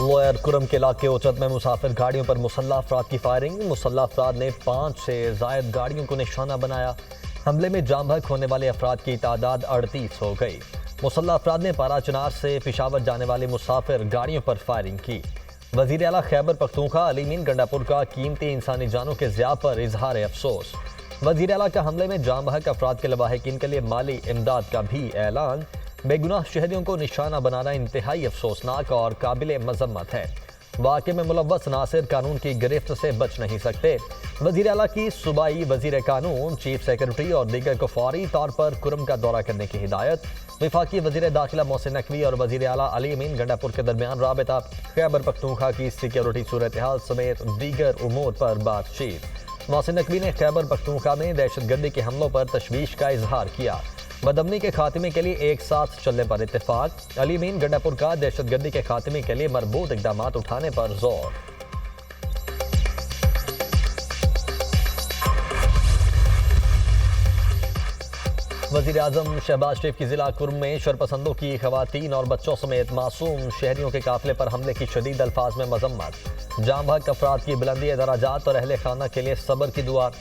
Lower Kurram के इलाके ओचत में मुसाफिर गाड़ियों पर मुसल्लह अफराद की फायरिंग। मुसल्लह अफराद ने 5 से जायद गाड़ियों को निशाना बनाया। हमले में जाम बहक होने वाले अफराद की तादाद 38 हो गई। मुसल्लह अफराद ने पारा चनार से पेशावर जाने वाली मुसाफिर गाड़ियों पर फायरिंग की। वजीर आला खैबर पख्तूनख्वा अली मीन गंडापुर का कीमती इंसानी जानों के ज़िया पर इजहार अफसोस। वजीर आला का हमले में जाम बहक अफराद के लवाहिकीन के लिए माली इमदाद का भी ऐलान। बेगुनाह शहरियों को निशाना बनाना इंतहाई अफसोसनाक और काबिल मजम्मत है। वाक़े में मुलव्वस नासिर कानून की गिरफ्त से बच नहीं सकते। वज़ीर आला की सूबाई वज़ीर कानून, चीफ सेक्रेटरी और दीगर को फौरी तौर पर कुरम का दौरा करने की हिदायत। वफाकी वज़ीर दाखिला मोहसिन नकवी और वज़ीर आला अली अमीन गंडापुर के दरमियान राबता। खैबर पख्तूनख्वा की सिक्योरिटी सूरत हाल समेत दीगर उमूर पर बातचीत। मोहसिन नकवी ने खैबर पख्तूनख्वा में दहशतगर्दी के हमलों पर तशवीश का इजहार किया। बदअमनी के खात्मे के लिए एक साथ चलने पर इत्तेफाक। अली अमीन गंडापुर का दहशतगर्दी के खात्मे के लिए मरबूत इकदाम उठाने पर जोर। वज़ीर आज़म शहबाज शरीफ की जिला कुर्म में शरपसंदों की खवातीन और बच्चों समेत मासूम शहरियों के काफिले पर हमले की शदीद अल्फाज में मजम्मत। जाम बहक अफराद की बुलंदी दराजात और अहले खाना के लिए सब्र की दुआ।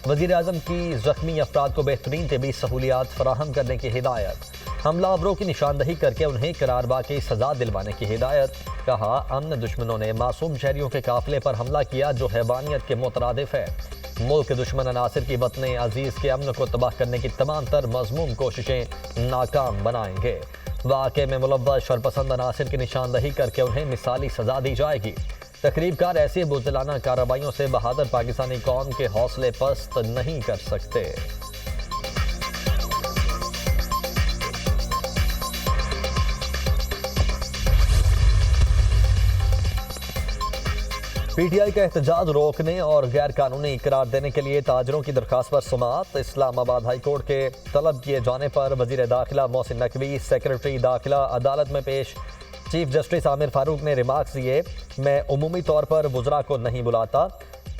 वज़ीर आज़म की ज़ख्मी अफराद को बेहतरीन तबी सहूलियात फराहम करने की हिदायत। हमलावरों की निशानदही करके उन्हें करारबा की सजा दिलवाने की हिदायत। कहा, अमन दुश्मनों ने मासूम शहरियों के काफिले पर हमला किया जो हैवानियत के मुतरादिफ है। मुल्क के दुश्मन अनासिर की वतन अजीज़ के अमन को तबाह करने की तमाम तर मज़मूम कोशिशें नाकाम बनाएंगे। वाक़े में मुलव्वस शरपसंद अनासिर की निशानदही करके उन्हें मिसाली सजा दी जाएगी। तकरीबकार ऐसी बुज़दिलाना कार्रवाइयों से बहादुर पाकिस्तानी कौम के हौसले पस्त नहीं कर सकते। पीटीआई का एहतजाज रोकने और गैर कानूनी करार देने के लिए ताजरों की दरखास्त पर समाअत। इस्लामाबाद हाई कोर्ट के तलब किए जाने पर वजीर दाखिला मोहसिन नकवी, सेक्रेटरी दाखिला अदालत में पेश। चीफ जस्टिस आमिर फारूक ने रिमार्क्स दिए, मैं उमूमी तौर पर वुज़रा को नहीं बुलाता।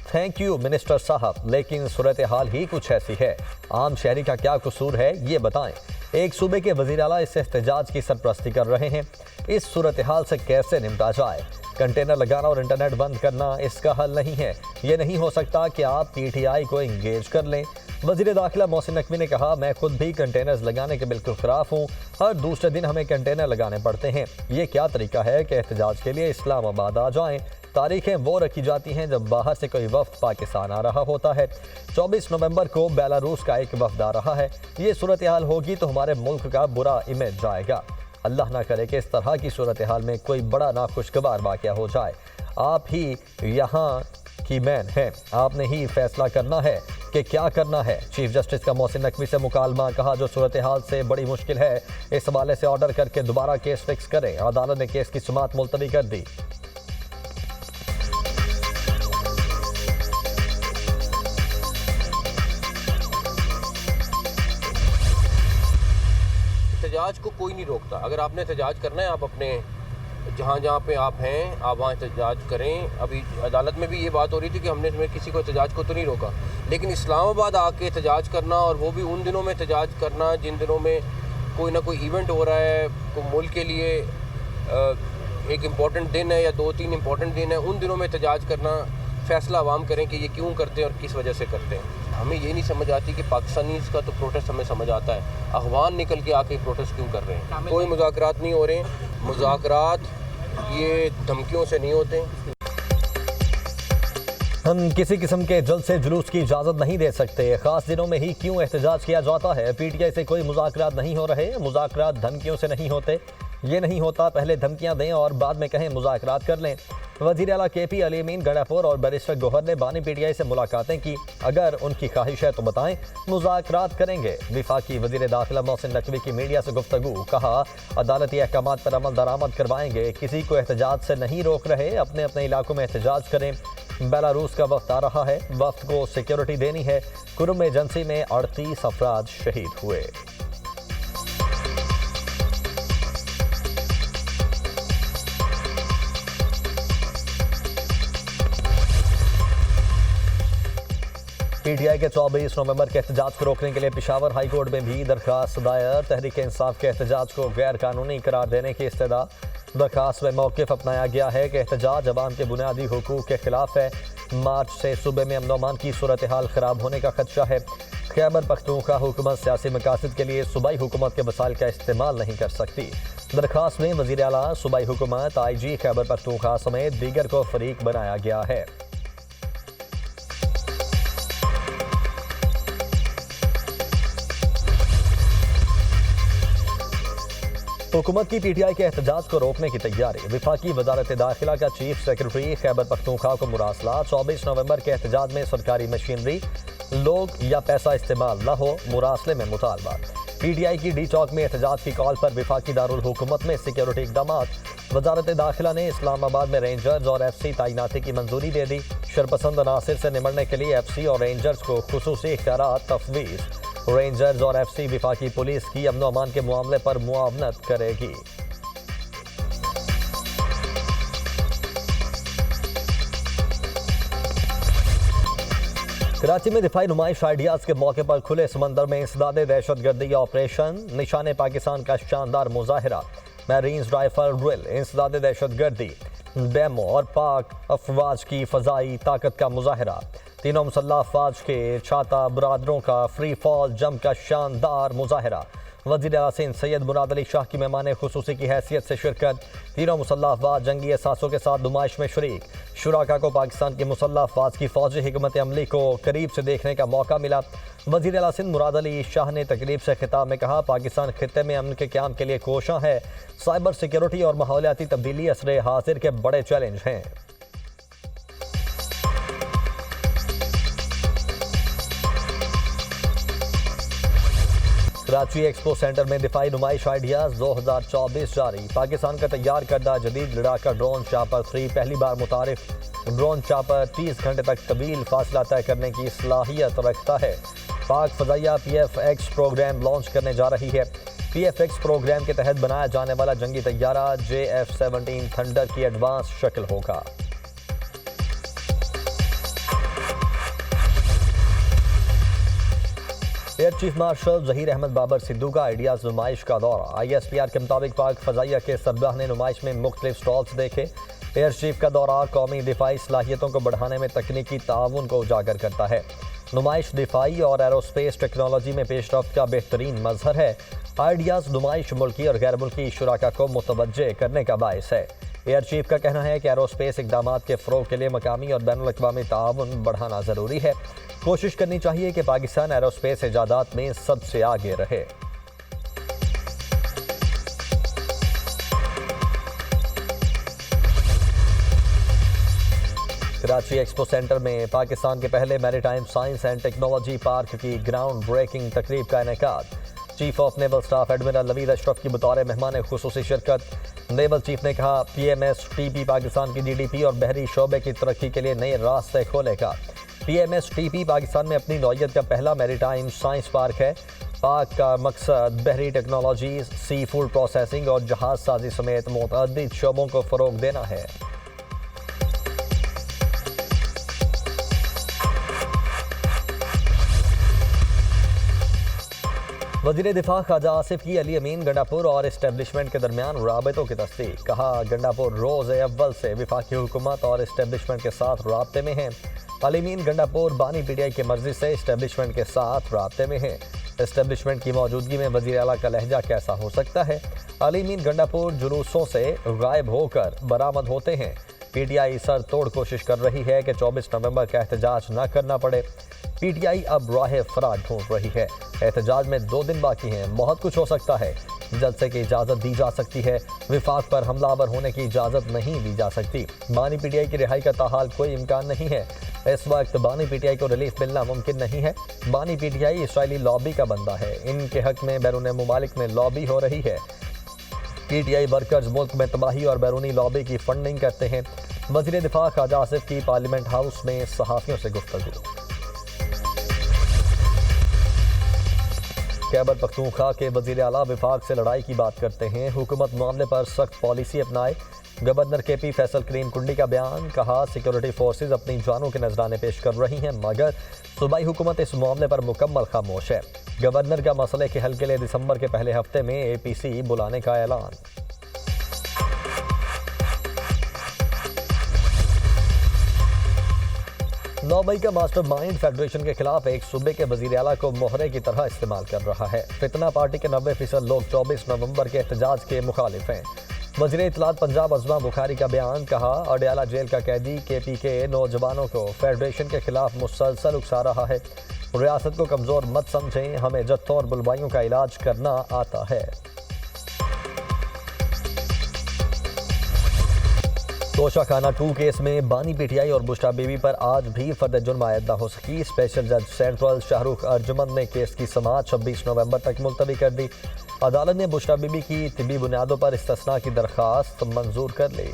थैंक यू मिनिस्टर साहब, लेकिन सूरत हाल ही कुछ ऐसी है। आम शहरी का क्या कसूर है ये बताएं। एक सूबे के वज़ीर आला इस एहतजाज की सरपरस्ती कर रहे हैं। इस सूरत हाल से कैसे निपटा जाए? कंटेनर लगाना और इंटरनेट बंद करना इसका हल नहीं है। ये नहीं हो सकता कि आप पीटीआई को इंगेज कर लें। वज़ीर दाखिला मोहसिन नकवी ने कहा, मैं खुद भी कंटेनर्स लगाने के बिल्कुल खिलाफ हूँ। हर दूसरे दिन हमें कंटेनर लगाने पड़ते हैं। ये क्या तरीका है कि एहतजाज के लिए इस्लामाबाद आ जाएं? तारीखें वो रखी जाती हैं जब बाहर से कोई वफ्द पाकिस्तान आ रहा होता है। 24 नवंबर को बेलारूस का एक वफ्द आ रहा है। ये सूरत हाल होगी तो हमारे मुल्क का बुरा इमेज जाएगा। अल्लाह ना करे कि इस तरह की सूरत हाल में कोई बड़ा नाखुशगवार वाक़या हो जाए। आप ही यहाँ की मैन हैं, आपने ही फैसला करना है कि क्या करना है। चीफ जस्टिस का मोहसिन नकवी से मुकालमा। कहा, जो सूरत हाल से बड़ी मुश्किल है इस हवाले से ऑर्डर करके दोबारा केस फिक्स करें। अदालत ने केस की सुमात मुलतवी कर दी। एहतजाज को कोई नहीं रोकता। अगर आपने एहतजाज करना है, आप अपने जहाँ जहाँ पे आप हैं आप वहाँ एहतजाज करें। अभी अदालत में भी ये बात हो रही थी कि हमने किसी को एहतजाज को तो नहीं रोका, लेकिन इस्लामाबाद आके एहतजाज करना और वो भी उन दिनों में एहतजाज करना जिन दिनों में कोई ना कोई इवेंट हो रहा है, को मुल्क के लिए एक इम्पॉर्टेंट दिन है या 2-3 इम्पॉर्टेंट दिन है, उन दिनों में एहतजाज करना, फैसला आवाम करें कि ये क्यों करते हैं और किस वजह से करते हैं। हमें ये नहीं समझ आती कि पाकिस्तानीज़ का तो प्रोटेस्ट हमें समझ आता है, अफगान निकल के आके प्रोटेस्ट क्यों कर रहे हैं। कोई मुज़ाकरात नहीं हो रहे। मुज़ाकरात ये धमकियों से नहीं होते। हम किसी किस्म के जल्द से जुलूस की इजाज़त नहीं दे सकते। ख़ास दिनों में ही क्यों एहतजाज किया जाता है। पीटीआई से कोई मुज़ाकरात नहीं हो रहे। मुज़ाकरात धमकियों से नहीं होते। ये नहीं होता पहले धमकियां दें और बाद में कहें मुज़ाकरात कर लें। वज़ीर आला केपी अली अमीन गंडापुर और बैरिस्टर गौहर ने बानी पीटीआई से मुलाकातें की। अगर उनकी ख्वाहिश है तो बताएं, मुज़ाकरात करेंगे। वफाकी वज़ीर दाखिला मोहसिन नकवी की मीडिया से गुफ्तगू। कहा, अदालती अहकामात पर अमल दरामद करवाएंगे। किसी को एहतजाज से नहीं रोक रहे। अपने अपने इलाकों में एहतजाज करें। बेलारूस का वफ्द आ रहा है, वफ्द को सिक्योरिटी देनी है। कुर्म एजेंसी में 38 अफराद शहीद हुए। PTI के 24 नवंबर के एहतजाज को रोकने के लिए पेशावर हाई कोर्ट में भी दरखास्त दायर। तहरीक इंसाफ के एहतजाज को गैर कानूनी करार देने की इस्तदा। दरखास्त में मौक़िफ़ अपनाया गया है कि एहतजाज अवाम के बुनियादी हुकूक के खिलाफ है। मार्च से सूबे में अमन अमान की सूरत हाल ख़राब होने का खदशा है। खैबर पख्तूनख्वा हुकूमत सियासी मकासद के लिए सूबाई हुकूमत के वसाइल का इस्तेमाल नहीं कर सकती। दरखास्त में वज़ीर आला, सूबाई हुकूमत, IG खैबर पख्तूनख्वा समेत दीगर को फरीक बनाया गया है। हुकूमत की PTI के एहतजाज को रोकने की तैयारी। वफाकी वजारत दाखिला का चीफ सेक्रेटरी खैबर पख्तूनख्वा को मुरासला। 24 नवंबर के एहतजाज में सरकारी मशीनरी, लोग या पैसा इस्तेमाल न हो, मुरासले में मुतालबा। PTI की डी चौक में एहतजाज की कॉल पर वफाकी दारुल हुकूमत में सिक्योरिटी इकदाम। वजारत दाखिला ने इस्लामाबाद में रेंजर्स और FC तैनाती की मंजूरी दे दी। शरपसंद अनासिर से निमटने के लिए FC और रेंजर्स को खुसूसी इख्तियारात तफवीज़। रेंजर्स और FC वफाकी पुलिस की अमन अमान के मामले पर मुआवनत करेगी। कराची में दिफाई नुमाइश आइडियाज के मौके पर खुले समंदर में इंसदादे दहशतगर्दी ऑपरेशन। निशाने पाकिस्तान का शानदार मुजाहिरा। मैरीन्स राइफल ड्रिल, इंसदादे दहशतगर्दी, डेमो और पाक अफवाज की फ़ज़ाई ताकत का मुजाहिरा। तीनों मुसल्लह अफवाज के छाता बरादरों का फ्री फॉल जंप का शानदार मुजाहिरा। वज़ीर आला सिंध सैयद मुराद अली शाह की मेहमान खुसूसी की हैसियत से शिरकत। तीनों मुसल्लह अफवाज जंगी एहसासों के साथ नुमाइश में शरीक। शुराका को पाकिस्तान की मुसल्लह अफवाज की फ़ौजी हिकमत अमली को करीब से देखने का मौका मिला। वज़ीर आला सिंध मुराद अली शाह ने तकरीब से खिताब में कहा, पाकिस्तान खित्ते में अमन के क़याम के लिए कोशां है। साइबर सिक्योरिटी और माहौलियाती तब्दीली असरे हाजिर के बड़े चैलेंज हैं। कराची एक्सपो सेंटर में दिफाई नुमाइश आइडियाज 2024 जारी। पाकिस्तान का तैयार करदा जदीद लड़ाका ड्रोन चापर 3 पहली बार मुतारिफ। ड्रोन चापर 30 घंटे तक तवील फासला तय करने की सलाहियत रखता है। पाक फ़ज़ाइया PFX प्रोग्राम लॉन्च करने जा रही है। PFX प्रोग्राम के तहत बनाया जाने वाला जंगी तैयारा JF-17 थंडर की एडवांस शक्ल होगा। Air chief marshal Zaheer Ahmed Babar Sidhu का आइडियाज़ नुमाइश का दौरा। ISPR के मुताबिक पाक फ़ज़ाइया के सरबराह ने नुमाइश में मुख्तलिफ स्टॉल्स देखे। एयर चीफ का दौरा कौमी दिफाई सलाहियतों को बढ़ाने में तकनीकी ताउन को उजागर करता है। नुमाइश दिफाई और एरोस्पेस टेक्नोलॉजी में पेशरफ्त का बेहतरीन मजहर है। आइडियाज़ नुमाइश मुल्की और गैर मुल्की शुराका को मुतवज्जे करने का बायस है। एयर चीफ का कहना है कि एरोस्पेस इक़दाम के फ़रोग़ के लिए मकामी और बैनुल अक़वामी ताउन बढ़ाना ज़रूरी है। कोशिश करनी चाहिए कि पाकिस्तान एरोस्पेस इजादात में सबसे आगे रहे। कराची एक्सपो सेंटर में पाकिस्तान के पहले maritime science and technology park की ग्राउंड ब्रेकिंग तकरीब का इनेकाद। Chief of naval staff admiral Naveed Ashraf की बतौर मेहमान खुसूसी शिरकत। नेवल चीफ ने कहा, PMSTP पाकिस्तान की GDP और बहरी शोबे की तरक्की के लिए नए रास्ते खोलेगा। PMSTP पाकिस्तान में अपनी नौयत का पहला मैरीटाइम साइंस पार्क है। पार्क का मकसद बहरी टेक्नोलॉजी, सी फूड प्रोसेसिंग और जहाज साजी समेत मुतअद्दिद शोबों को फ़रोग़ देना है। वज़ीर दिफा ख्वाजा आसिफ की अली अमीन गंडापुर और इस्टेब्लिशमेंट के दरमियान राबतों की तस्दीक। कहा, गंडापुर रोज़ अव्वल से वफाकी हुकूमत और इस्टेब्लिशमेंट के साथ राब्ते में हैं। अली अमीन गंडापुर बानी PTI की मर्जी से इस्टेब्लिशमेंट के साथ राब्ते में हैं। इस्टेब्लिशमेंट की मौजूदगी में वज़ीर आला का लहजा कैसा हो सकता है? अली अमीन गंडापुर जुलूसों से गायब होकर बरामद होते हैं। PTI सर तोड़ कोशिश कर रही है कि 24 नवंबर का एहतजाज न करना पड़े। PTI अब राह फरार ढूंढ रही है। एहतजाज में 2 दिन बाकी हैं। बहुत कुछ हो सकता है। जलसे की इजाज़त दी जा सकती है। विफाक पर हमलावर होने की इजाज़त नहीं दी जा सकती। बानी PTI की रिहाई का ताहाल कोई इम्कान नहीं है। इस वक्त बानी PTI को रिलीफ मिलना मुमकिन नहीं है। बानी PTI इसराइली लॉबी का बंदा है। इनके हक में बैरून मुमालिक में लॉबी हो रही है। PTI वर्कर्स मुल्क में तबाही और बैरूनी लॉबी की फंडिंग करते हैं। वज़ीर दिफा ख्वाजा आसिफ की पार्लियामेंट हाउस में सहाफ़ियों से गुफ्तगू। खैबर पख्तूनख्वा के वज़ीर आला विफाक से लड़ाई की बात करते हैं। हुकूमत मामले पर सख्त पॉलिसी अपनाए। गवर्नर KP फैसल करीम कुंडी का बयान, कहा सिक्योरिटी फोर्सेज अपनी जानों के नजराने पेश कर रही हैं मगर सूबाई हुकूमत इस मामले पर मुकम्मल खामोश है। गवर्नर का मसले के हल के लिए दिसंबर के पहले हफ्ते में APC बुलाने का ऐलान। नौबई का मास्टरमाइंड फेडरेशन के खिलाफ एक सूबे के वजीर आला को मोहरे की तरह इस्तेमाल कर रहा है। फितना पार्टी के 90% लोग 24 नवंबर के एहतजाज के मुखालिफ हैं। वज़ीर इत्तलात पंजाब अज़मा बुखारी का बयान, कहा अडयाला जेल का कैदी KP के नौजवानों को फेडरेशन के खिलाफ मुसलसल उकसा रहा है। रियासत को कमज़ोर मत समझें, हमें जत्थों और बुलवाइयों का इलाज करना आता है। तोशाखाना 2 केस में बानी PTI और बुशरा बीबी पर आज भी फर्द जुर्म आयद न हो सकी। स्पेशल जज सेंट्रल शाहरुख अर्जुमंद ने केस की समाअत 26 नवंबर तक मुलतवी कर दी। अदालत ने बुशरा बीबी की तिब्बी बुनियादों पर इस्तिस्ना की दरख्वास्त मंजूर कर ली।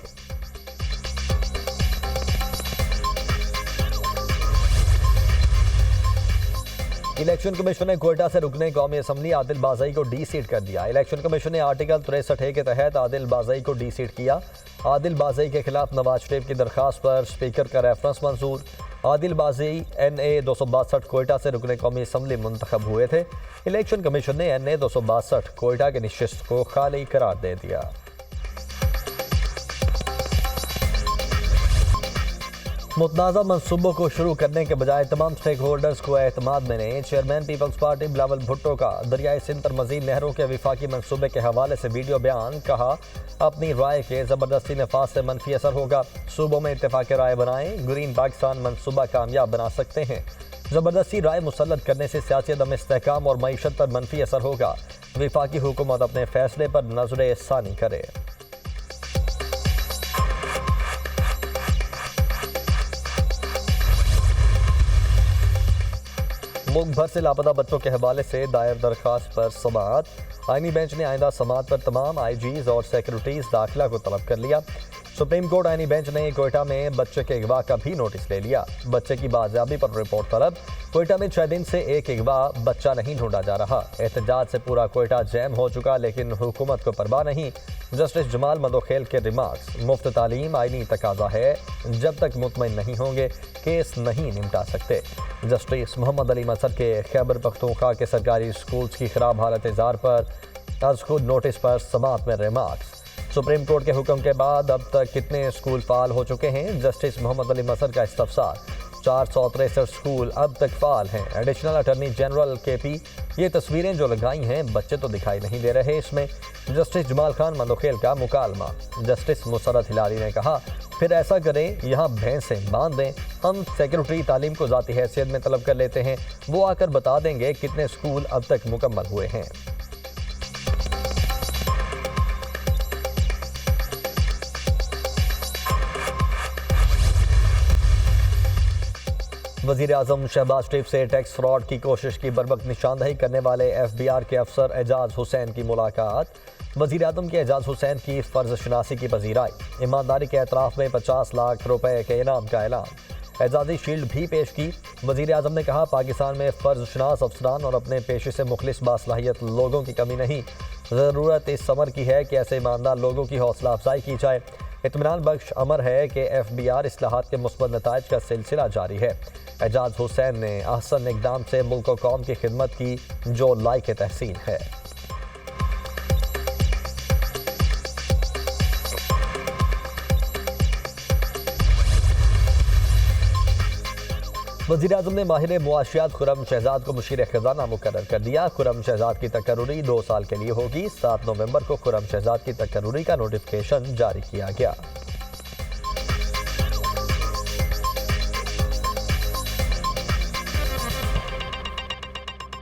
इलेक्शन कमीशन ने कोयटा से रुकने कौमी असम्बली आदिल बाज़ई को डी-सीट कर दिया। इलेक्शन कमीशन ने आर्टिकल 63A के तहत आदिल बाज़ई को डी-सीट किया। आदिल बाज़ई के खिलाफ नवाज शरीफ की दरख्वास्त पर स्पीकर का रेफरेंस मंजूर। आदिल बाज़ई NA 262 कोयटा से रुकने कौमी असम्बली मुंतखब हुए थे। इलेक्शन कमीशन ने NA 262 कोयटा की नशिस्त को खाली करार दे दिया। मुतनाज़ा मनसूबों को शुरू करने के बजाय तमाम स्टेक होल्डर्स को एतमाद में ने chairman Peoples Party Bilawal Bhutto का दरियाई सिंध पर मजीद नहरों के विफाकी मनसूबे के हवाले से वीडियो बयान, कहा अपनी राय के ज़बरदस्ती नफाज से मनफी असर होगा। सूबों में इत्तेफाक राय बनाएं, ग्रीन पाकिस्तान मनसूबा कामयाब बना सकते हैं। ज़बरदस्ती राय मुसल्लत करने से सियासी अदम इस्तेहकाम और मईशत पर मनफी असर होगा। विफाकी हुकूमत अपने फैसले पर नजर सानी करे। मुल्क भर से लापता बच्चों के हवाले से दायर दरख्वास्त पर समाअत। आईनी बेंच ने आइंदा समाअत पर तमाम IGs और सेक्रेटरीज दाखिला को तलब कर लिया। सुप्रीम कोर्ट आईनी बेंच ने कोयटा में बच्चे के अगवा का भी नोटिस ले लिया। बच्चे की बाजियाबी पर रिपोर्ट तलब। कोयटा में 6 दिन से एक अगवा बच्चा नहीं ढूंढा जा रहा। एहतजाज से पूरा कोयटा जैम हो चुका, लेकिन हुकूमत को परवाह नहीं। जस्टिस जमाल मंदोखेल के रिमार्क्स, मुफ्त तालीम आईनी तकाजा है, जब तक मुतमईन नहीं होंगे केस नहीं निपटा सकते। जस्टिस मोहम्मद अली मसर के खैबर पख्तूनख्वा के सरकारी स्कूल्स की खराब हालत इज़हार पर आज खुद नोटिस पर समाअत में रिमार्क्स। सुप्रीम कोर्ट के हुक्म के बाद अब तक कितने स्कूल फाल हो चुके हैं? जस्टिस मोहम्मद अली मसर का इस्तफसार। 463 स्कूल अब तक फाल हैं। एडिशनल अटॉर्नी जनरल KP, ये तस्वीरें जो लगाई हैं बच्चे तो दिखाई नहीं दे रहे इसमें। जस्टिस जमाल खान मंदोखेल का मुकालमा। जस्टिस मुसरत हिलारी ने कहा, फिर ऐसा करें, यहाँ भैंसें बांध दें, हम सेक्रेटरी तालीम को ज़ाती हैसियत में तलब कर लेते हैं, वो आकर बता देंगे कितने स्कूल अब तक मुकम्मल हुए हैं। वज़ीर आज़म शहबाज शरीफ से टैक्स फ्रॉड की कोशिश की बरवक्त निशानदही करने वाले FBR के अफसर एजाज हुसैन की मुलाकात। वज़ीर आज़म के एजाज हुसैन की फ़र्ज शनासी की पजीराई। ईमानदारी के एतराफ़ में 50 लाख रुपए के इनाम का ऐलान। एजाज़ी शील्ड भी पेश की। वज़ीर आज़म ने कहा, पाकिस्तान में फ़र्ज शनास अफसरान और अपने पेशे से मुखलिस बासलाहियत लोगों की कमी नहीं। ज़रूरत इस समर की है कि ऐसे ईमानदार लोगों की हौसला अफजाई की जाए। इत्मीनान बख्श अमर है कि FBR इस्लाहात के मुस्बत नताइज का सिलसिला जारी है। एजाज हुसैन ने अहसन इक़दाम से मुल्क और कौम की खिदमत की, जो लायक तहसीन है। वज़ीर आज़म ने माहिर मुआशियात खुर्रम शहजाद को मुशीर खजाना मुकर्रर कर दिया। खुर्रम शहजाद की तकर्रुरी 2 साल के लिए होगी। 7 नवंबर को खुर्रम शहजाद की तकर्रुरी का नोटिफिकेशन जारी किया गया।